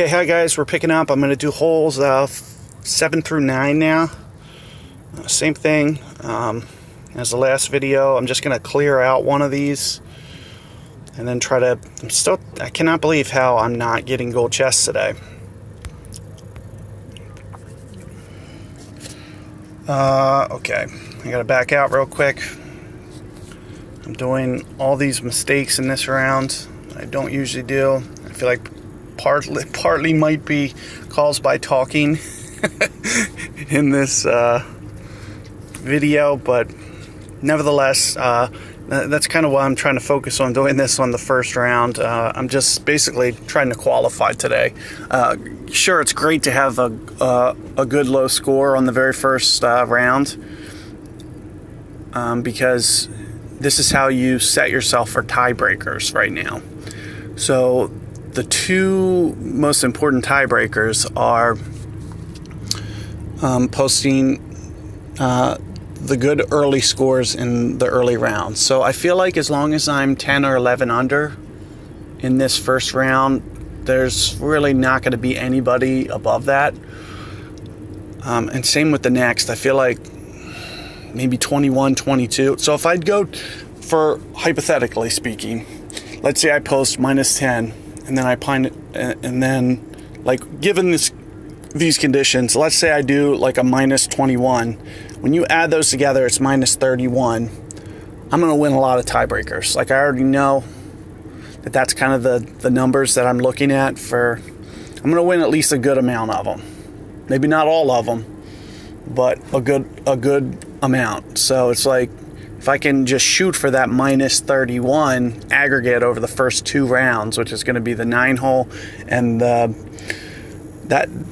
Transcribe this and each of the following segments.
Okay, hi guys, we're picking up. I'm going to do holes 7 through 9 now. Same thing as the last video. I'm just going to clear out one of these and then try to... I cannot believe how I'm not getting gold chests today. Okay, I got to back out real quick. I'm doing all these mistakes in this round I don't usually do. I feel like partly might be caused by talking in this video, but nevertheless, that's kind of why I'm trying to focus on doing this on the first round. I'm just basically trying to qualify today. Sure, it's great to have a good low score on the very first round, because this is how you set yourself for tiebreakers right now. So the two most important tiebreakers are posting the good early scores in the early rounds. So I feel like as long as I'm 10 or 11 under in this first round, there's really not going to be anybody above that. And same with the next. I feel like maybe 21, 22. So if I'd go for, hypothetically speaking, let's say I post -10, and then I find it, and then, like, given these conditions, let's say I do like a -21. When you add those together, it's -31. I'm going to win a lot of tiebreakers. Like, I already know that that's kind of the numbers that I'm looking at for. I'm going to win at least a good amount of them. Maybe not all of them, but a good amount. So it's like, if I can just shoot for that -31 aggregate over the first two rounds, which is going to be the 9-hole and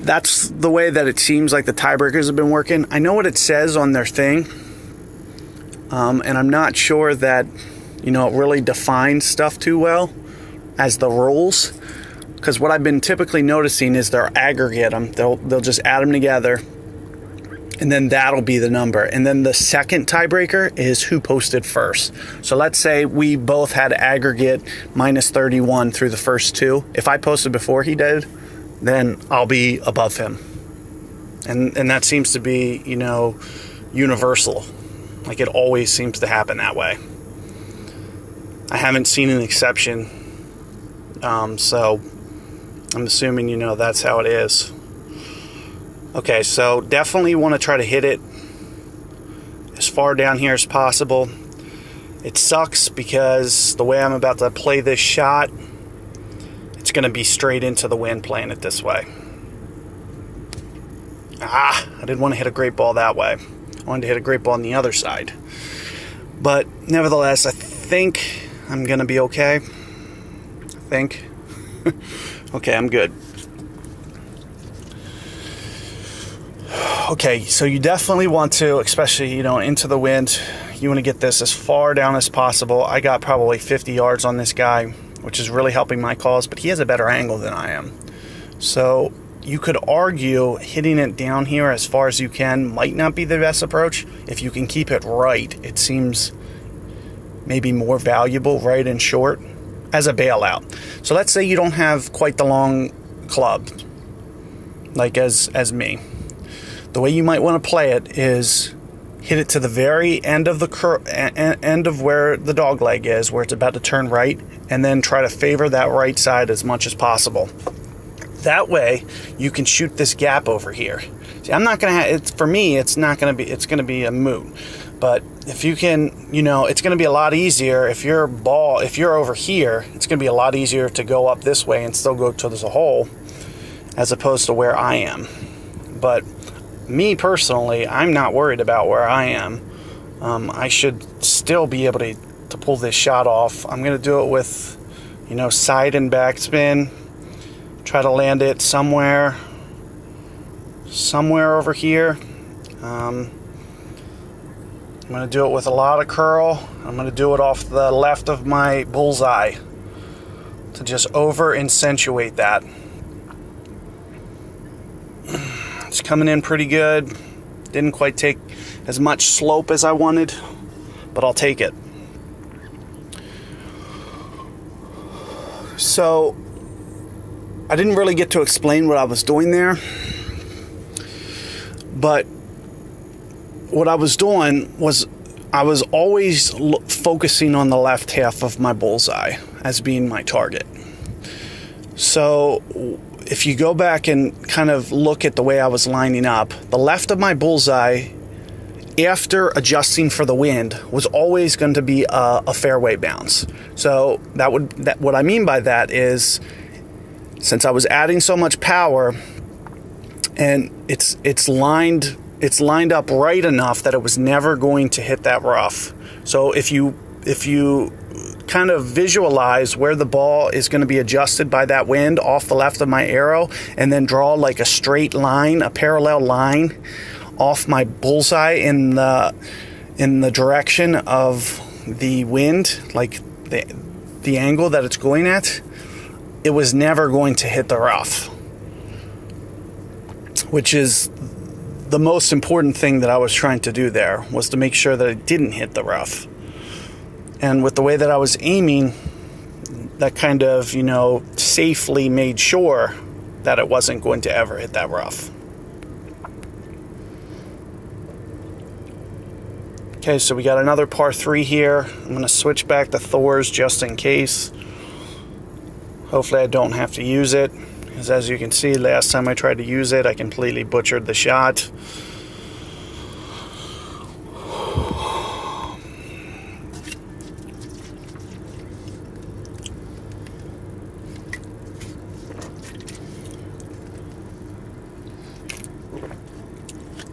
that's the way that it seems like the tiebreakers have been working. I know what it says on their thing, and I'm not sure that, it really defines stuff too well as the rules, because what I've been typically noticing is they'll aggregate them. They'll just add them together, and then that'll be the number. And then the second tiebreaker is who posted first. So let's say we both had aggregate -31 through the first two. If I posted before he did, then I'll be above him. And that seems to be, universal. Like, it always seems to happen that way. I haven't seen an exception. So I'm assuming, that's how it is. Okay, so definitely want to try to hit it as far down here as possible. It sucks because the way I'm about to play this shot, it's going to be straight into the wind playing it this way. I didn't want to hit a great ball that way. I wanted to hit a great ball on the other side. But nevertheless, I think I'm going to be okay. I think. Okay, I'm good. Okay, so you definitely want to, especially, into the wind, you want to get this as far down as possible. I got probably 50 yards on this guy, which is really helping my cause, but he has a better angle than I am. So you could argue hitting it down here as far as you can might not be the best approach. If you can keep it right, it seems maybe more valuable, right and short, as a bailout. So let's say you don't have quite the long club, like as me. The way you might want to play it is hit it to the very end of end of where the dog leg is, where it's about to turn right, and then try to favor that right side as much as possible. That way, you can shoot this gap over here. See, I'm not gonna. For me, it's not gonna be. It's gonna be a moot. But if you can, it's gonna be a lot easier if if you're over here. It's gonna be a lot easier to go up this way and still go to the hole, as opposed to where I am. But me personally, I'm not worried about where I am. I should still be able to pull this shot off. I'm going to do it with, side and backspin. Try to land it somewhere over here. I'm going to do it with a lot of curl. I'm going to do it off the left of my bullseye to just over accentuate that. It's coming in pretty good. Didn't quite take as much slope as I wanted, but I'll take it. So I didn't really get to explain what I was doing there, but what I was doing was I was always focusing on the left half of my bullseye as being my target. So if you go back and kind of look at the way I was lining up, the left of my bullseye, after adjusting for the wind, was always going to be a fairway bounce. So what I mean by that is, since I was adding so much power, and it's lined up right enough that it was never going to hit that rough. So if you kind of visualize where the ball is going to be adjusted by that wind off the left of my arrow, and then draw like a straight line, a parallel line off my bullseye in the direction of the wind, like the angle that it's going at, it was never going to hit the rough, which is the most important thing that I was trying to do there, was to make sure that it didn't hit the rough. And with the way that I was aiming, that kind of, safely made sure that it wasn't going to ever hit that rough. Okay, so we got another par 3 here. I'm going to switch back to Thor's just in case. Hopefully I don't have to use it, because as you can see, last time I tried to use it, I completely butchered the shot.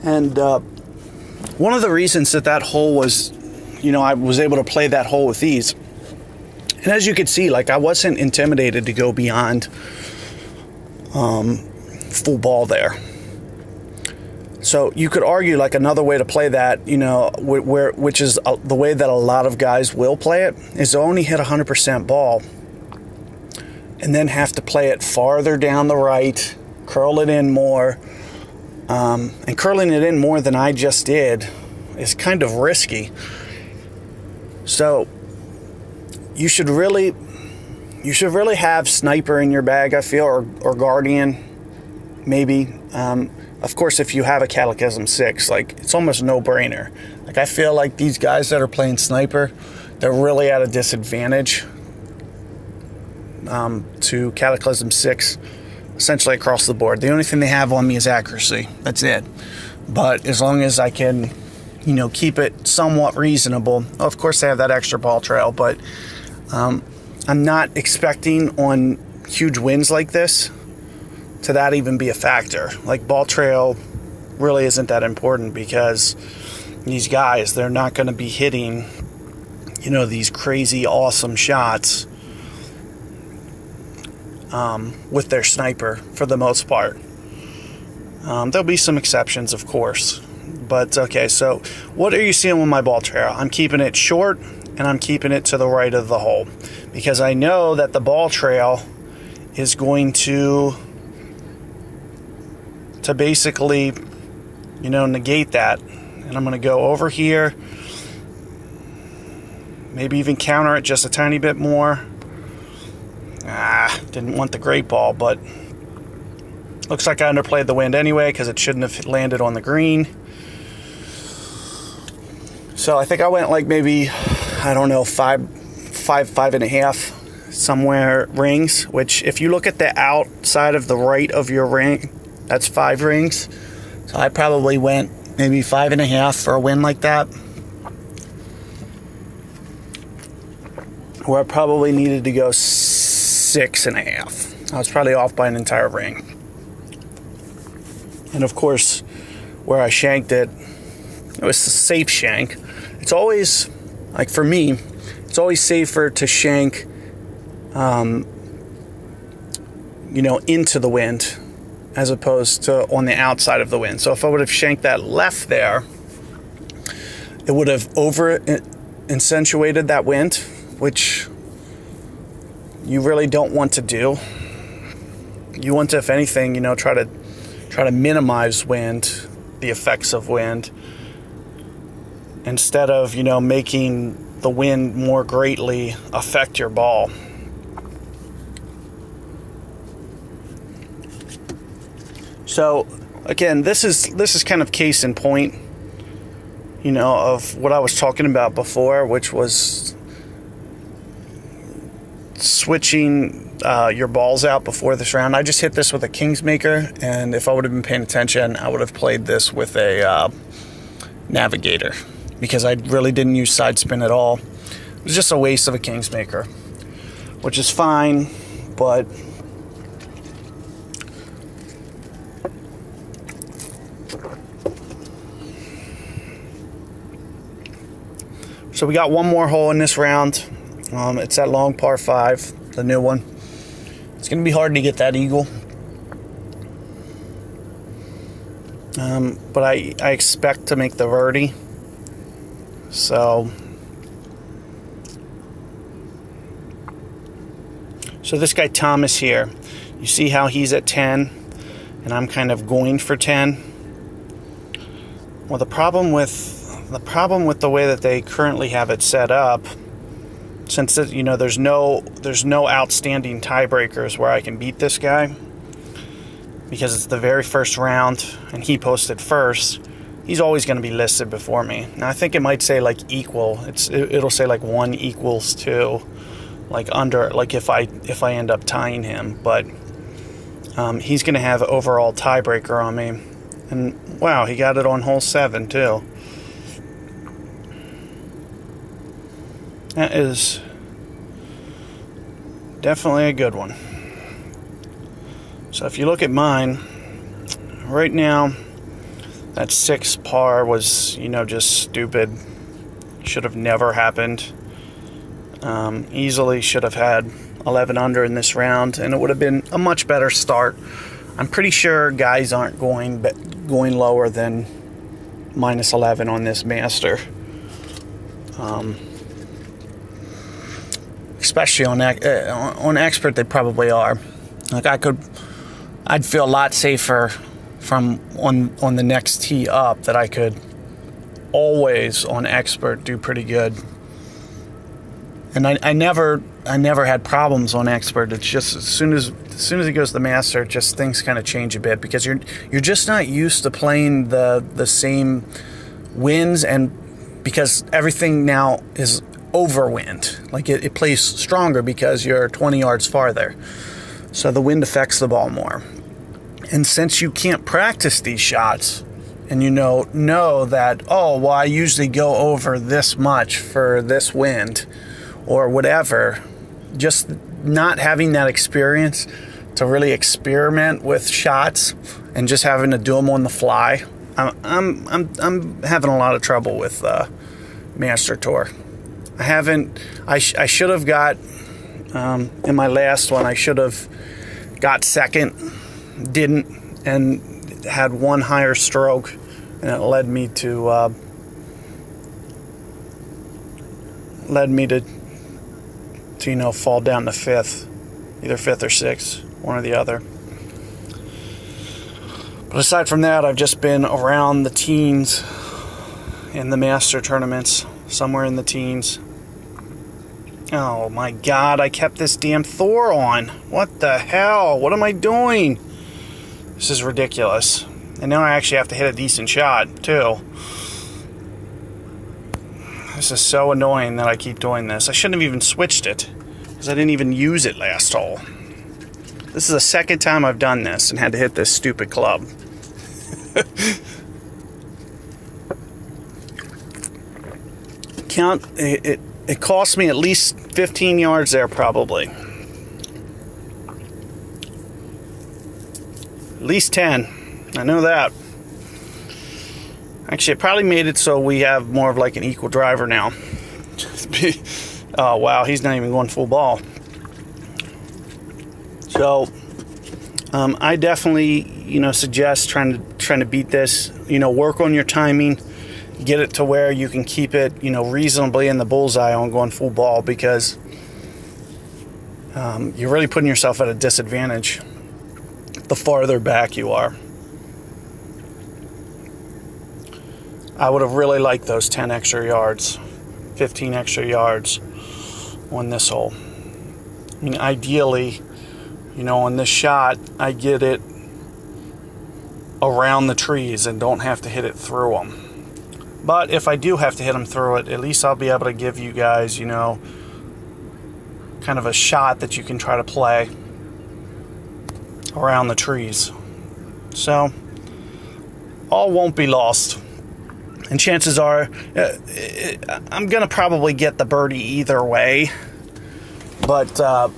And one of the reasons that hole was, I was able to play that hole with ease. And as you could see, I wasn't intimidated to go beyond full ball there. So you could argue another way to play that, which is the way that a lot of guys will play it, is to only hit 100% ball and then have to play it farther down the right, curl it in more. And curling it in more than I just did is kind of risky. So you should really have Sniper in your bag, I feel, or Guardian, maybe. Of course, if you have a Cataclysm 6, it's almost a no-brainer. I feel like these guys that are playing Sniper, they're really at a disadvantage to Cataclysm 6. Essentially across the board. The only thing they have on me is accuracy. That's it. But as long as I can, keep it somewhat reasonable. Of course, they have that extra ball trail, but I'm not expecting on huge wins like this to that even be a factor. Ball trail really isn't that important, because these guys, they're not going to be hitting, these crazy awesome shots with their Sniper for the most part. There'll be some exceptions, of course. But okay, so what are you seeing with my ball trail? I'm keeping it short, and I'm keeping it to the right of the hole, because I know that the ball trail is going to basically, negate that. And I'm going to go over here, maybe even counter it just a tiny bit more. Didn't want the great ball, but looks like I underplayed the wind anyway, because it shouldn't have landed on the green. So I think I went maybe, I don't know, five and a half somewhere rings, which if you look at the outside of the right of your ring, that's 5 rings. So I probably went maybe 5.5 for a win like that. Where I probably needed to go 6.5. I was probably off by an entire ring. And of course, where I shanked it, it was a safe shank. It's always, for me, it's always safer to shank, into the wind as opposed to on the outside of the wind. So if I would have shanked that left there, it would have over-accentuated that wind, which you really don't want to do. You want to, if anything, try to minimize wind, the effects of wind, instead of, making the wind more greatly affect your ball. So again, this is kind of case in point, of what I was talking about before, which was switching your balls out before this round. I just hit this with a Kingsmaker, and if I would have been paying attention, I would have played this with a Navigator, because I really didn't use side spin at all. It was just a waste of a Kingsmaker, which is fine, but so we got one more hole in this round. It's that long par 5, the new one. It's going to be hard to get that eagle. But I expect to make the birdie. So this guy Thomas here, you see how he's at 10 and I'm kind of going for 10. Well, the problem with the way that they currently have it set up, since there's no outstanding tiebreakers where I can beat this guy, because it's the very first round and he posted first, he's always going to be listed before me. Now I think it might say like equal. It'll say like 1 equals 2, like under, like if I end up tying him, but he's going to have overall tiebreaker on me. And wow, he got it on hole 7 too. That is definitely a good one. So if you look at mine, right now, that 6 par was, just stupid. Should have never happened. Easily should have had 11 under in this round, and it would have been a much better start. I'm pretty sure guys aren't going lower than minus 11 on this Master. Especially on Expert, they probably are. Like I'd feel a lot safer from on the next tee up that I could always on Expert do pretty good. And I never had problems on Expert. It's just as soon as it goes to the Master, just things kind of change a bit, because you're just not used to playing the same winds, and because everything now is over wind. Like it plays stronger because you're 20 yards farther. So the wind affects the ball more. And since you can't practice these shots, and know that, oh, well, I usually go over this much for this wind or whatever, just not having that experience to really experiment with shots and just having to do them on the fly, I'm having a lot of trouble with Master Tour. I should have got, in my last one, I should have got second, didn't, and had one higher stroke, and it led me to fall down to 5th, either 5th or 6th, one or the other. But aside from that, I've just been around the teens in the Master tournaments, somewhere in the teens. Oh my God, I kept this damn Thor on. What the hell? What am I doing? This is ridiculous. And now I actually have to hit a decent shot, too. This is so annoying that I keep doing this. I shouldn't have even switched it, because I didn't even use it last hole. This is the second time I've done this and had to hit this stupid club. It cost me at least 15 yards there, probably. At least 10. I know that. Actually, it probably made it so we have more of like an equal driver now. Oh, wow, he's not even going full ball. So, I definitely, suggest trying to beat this. Work on your timing. Get it to where you can keep it, reasonably in the bullseye on going full ball, because you're really putting yourself at a disadvantage the farther back you are. I would have really liked those 10 extra yards, 15 extra yards on this hole. I mean, ideally, on this shot, I get it around the trees and don't have to hit it through them. But if I do have to hit them through it, at least I'll be able to give you guys, you know, kind of a shot that you can try to play around the trees. So, all won't be lost. And chances are, I'm going to probably get the birdie either way. But I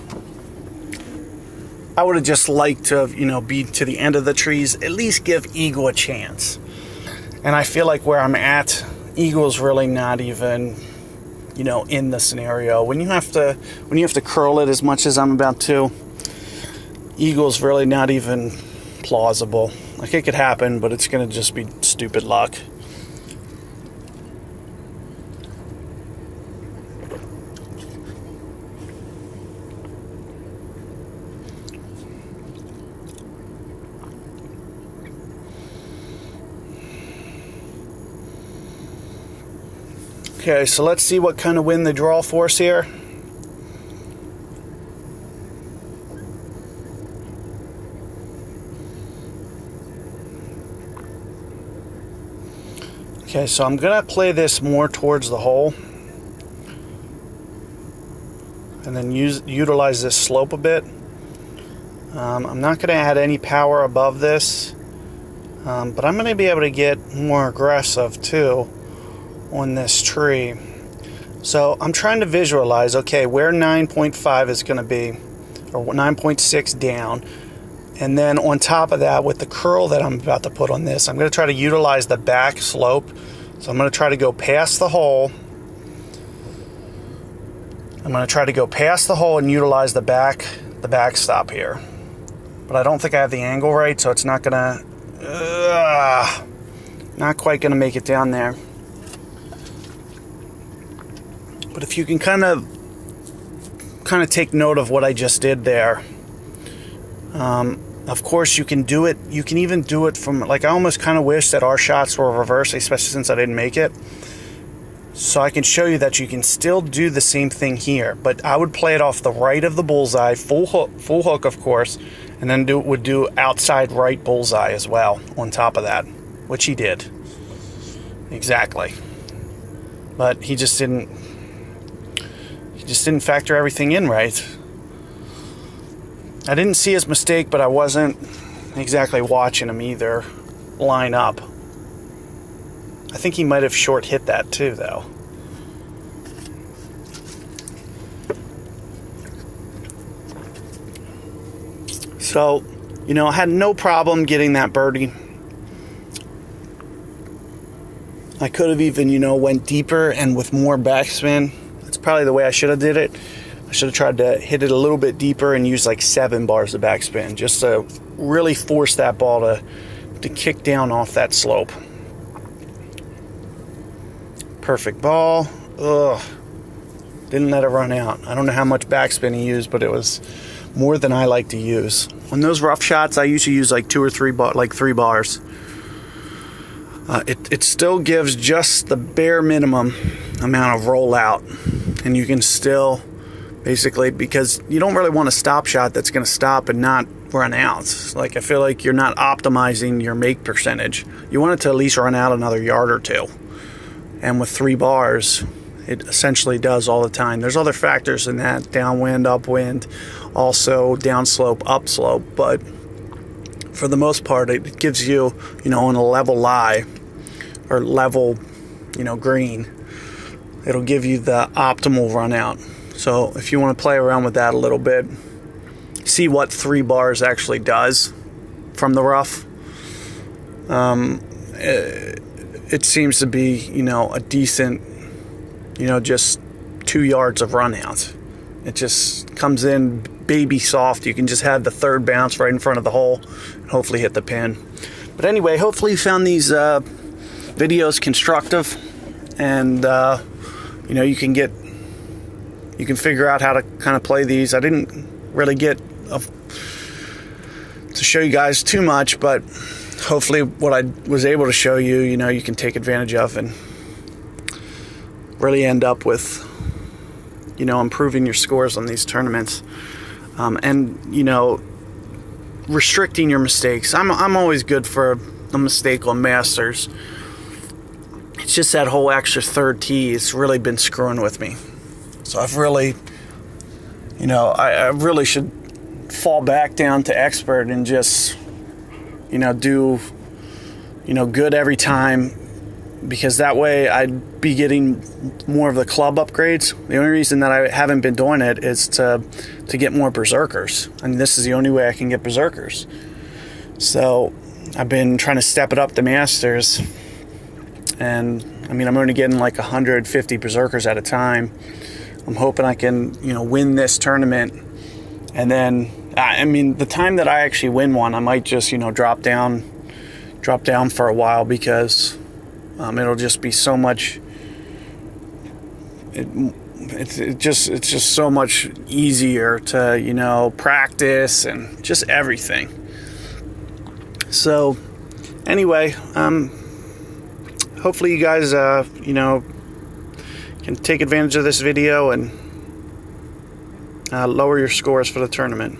would have just liked to, you know, be to the end of the trees, at least give Eagle a chance. And I feel like where I'm at, Eagle's really not even, you know, in the scenario. When you have to curl it as much as I'm about to, Eagle's really not even plausible. Like, it could happen, but it's going to just be stupid luck. Okay, so let's see what kind of wind they draw for us here. Okay, so I'm going to play this more towards the hole and then utilize this slope a bit. I'm not going to add any power above this, but I'm going to be able to get more aggressive too on this tree. So I'm trying to visualize, okay, where 9.5 is going to be, or 9.6 down. And then on top of that, with the curl that I'm about to put on this, I'm going to try to utilize the back slope. So I'm going to try to go past the hole. I'm going to try to go past the hole and utilize the backstop here. But I don't think I have the angle right, so it's not going to, not quite going to make it down there. But if you can kind of take note of what I just did there. Of course, you can do it. You can even do it from, like, I almost kind of wish that our shots were reversed, especially since I didn't make it. So I can show you that you can still do the same thing here, but I would play it off the right of the bullseye, full hook, of course, and then would do outside right bullseye as well on top of that, which he did. Exactly. But he just didn't factor everything in right. I didn't see his mistake, but I wasn't exactly watching him either line up. I think he might have short hit that too, though. So, you know, I had no problem getting that birdie. I could have even, you know, went deeper and with more backspin. That's probably the way I should have did it. I should have tried to hit it a little bit deeper and use like 7 bars of backspin just to really force that ball to kick down off that slope. Perfect ball. Ugh. Didn't let it run out. I don't know how much backspin he used, but it was more than I like to use. On those rough shots, I usually use like 2 or 3 bars. It still gives just the bare minimum amount of rollout, and you can still basically, because you don't really want a stop shot that's going to stop and not run out. Like, I feel like you're not optimizing your make percentage. You want it to at least run out another yard or two. And with 3 bars, it essentially does all the time. There's other factors in that, downwind, upwind, also downslope, upslope, but for the most part, it gives you, you know, on a level lie or level, you know, green, it'll give you the optimal run out. So if you want to play around with that a little bit, see what 3 bars actually does from the rough. It seems to be, you know, a decent, you know, just 2 yards of run out. It just comes in baby soft. You can just have the third bounce right in front of the hole and hopefully hit the pin. But anyway, hopefully you found these videos constructive, and you know, you can figure out how to kind of play these. I didn't really get to show you guys too much, but hopefully what I was able to show you, you know, you can take advantage of and really end up with, you know, improving your scores on these tournaments. And, you know, restricting your mistakes. I'm always good for a mistake on Masters. It's just that whole extra third tee. It's really been screwing with me. So I've really, I really should fall back down to expert and just, do, good every time, because that way I'd be getting more of the club upgrades. The only reason that I haven't been doing it is to get more berserkers. I mean, this is the only way I can get berserkers. So I've been trying to step it up the Masters, and I mean, I'm only getting like 150 berserkers at a time. I'm hoping I can, win this tournament, and then, I mean, the time that I actually win one, I might just, drop down for a while, because it'll just be so much. It's just so much easier to practice and just everything. So anyway, hopefully you guys can take advantage of this video and lower your scores for the tournament.